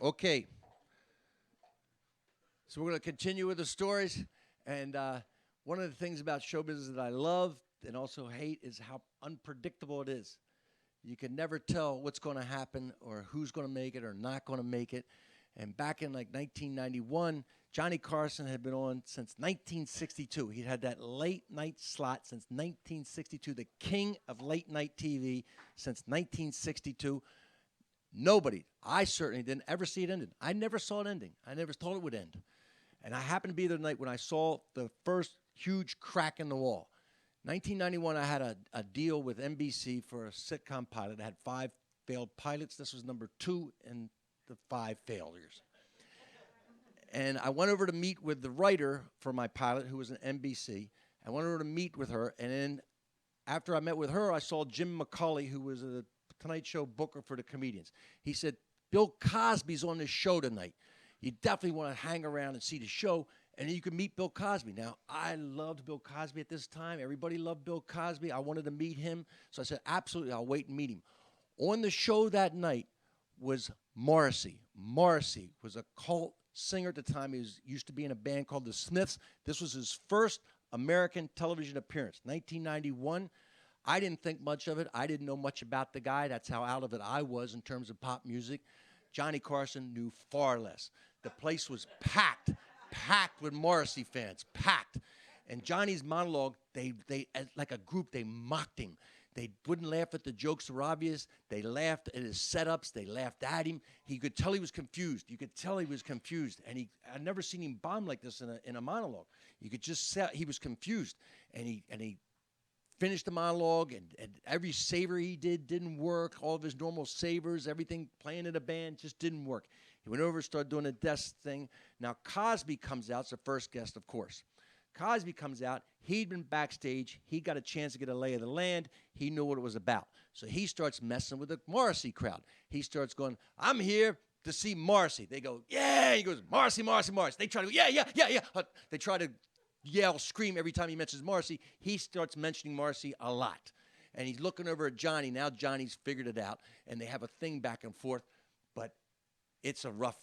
Okay. So we're going to continue with the stories. And one of the things about show business that I love and also hate is how unpredictable it is. You can never tell what's going to happen or who's going to make it or not going to make it. And back in like 1991, Johnny Carson had been on since 1962. He'd had that late night slot since 1962, the king of late night TV since 1962. Nobody, I certainly didn't ever see it ending. I never saw it ending. I never thought it would end. And I happened to be there the night when I saw the first huge crack in the wall. 1991, I had a deal with NBC for a sitcom pilot. I had 5 failed pilots. This was number 2 in the 5 failures. And I went over to meet with the writer for my pilot, who was an NBC. I went over to meet with her, and then after I met with her, I saw Jim McCulley, who was a Tonight Show booker for the comedians. He said, Bill Cosby's on this show tonight. You definitely want to hang around and see the show, and then you can meet Bill Cosby. Now, I loved Bill Cosby at this time. Everybody loved Bill Cosby. I wanted to meet him. So I said, absolutely, I'll wait and meet him. On the show that night was Morrissey. Morrissey was a cult singer at the time. He used to be in a band called the Smiths. This was his first American television appearance, 1991. I didn't think much of it. I didn't know much about the guy. That's how out of it I was in terms of pop music. Johnny Carson knew far less. The place was packed with Morrissey fans, packed. And Johnny's monologue, they as like a group, they mocked him. They wouldn't laugh at the jokes that were obvious. They laughed at his setups. They laughed at him. He could tell he was confused. You could tell he was confused. And I'd never seen him bomb like this in a monologue. You could just tell he was confused. And he finished the monologue, and every saver he did didn't work. All of his normal savers, everything playing in a band just didn't work. He went over and started doing a desk thing. Now, Cosby comes out. It's the first guest, of course. Cosby comes out. He'd been backstage. He got a chance to get a lay of the land. He knew what it was about. So he starts messing with the Morrissey crowd. He starts going, I'm here to see Morrissey. They go, yeah. He goes, Morrissey, Morrissey, Morrissey. They try to go, yeah. They try to yell, scream every time he mentions Morrissey. He starts mentioning Morrissey a lot. And he's looking over at Johnny. Now Johnny's figured it out, and they have a thing back and forth. But it's a rough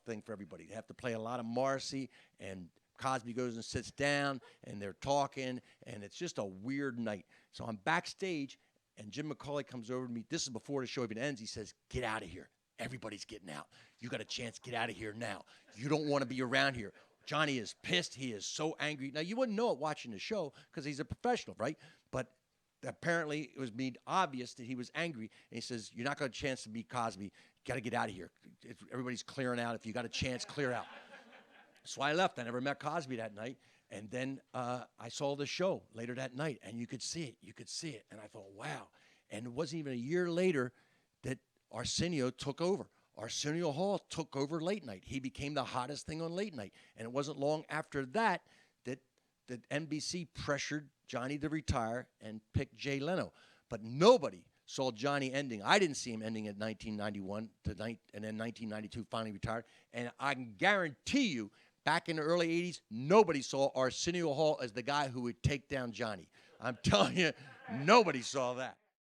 thing for everybody. They have to play a lot of Morrissey, and Cosby goes and sits down, and they're talking, and it's just a weird night. So I'm backstage, and Jim McCulley comes over to me. This is before the show even ends. He says, get out of here. Everybody's getting out. You got a chance. Get out of here now. You don't want to be around here. Johnny is pissed. He is so angry. Now, you wouldn't know it watching the show because he's a professional, right? But apparently it was made obvious that he was angry. And he says, you're not going to have a chance to meet Cosby. You got to get out of here. Everybody's clearing out. If you got a chance, clear out. So I left. I never met Cosby that night. And then I saw the show later that night, and you could see it. You could see it. And I thought, wow. And it wasn't even a year later that Arsenio took over. Arsenio Hall took over late night. He became the hottest thing on late night. And it wasn't long after that that NBC pressured Johnny to retire and pick Jay Leno. But nobody saw Johnny ending. I didn't see him ending at 1991 and then 1992 finally retired. And I can guarantee you, back in the early 80s, nobody saw Arsenio Hall as the guy who would take down Johnny. I'm telling you, nobody saw that.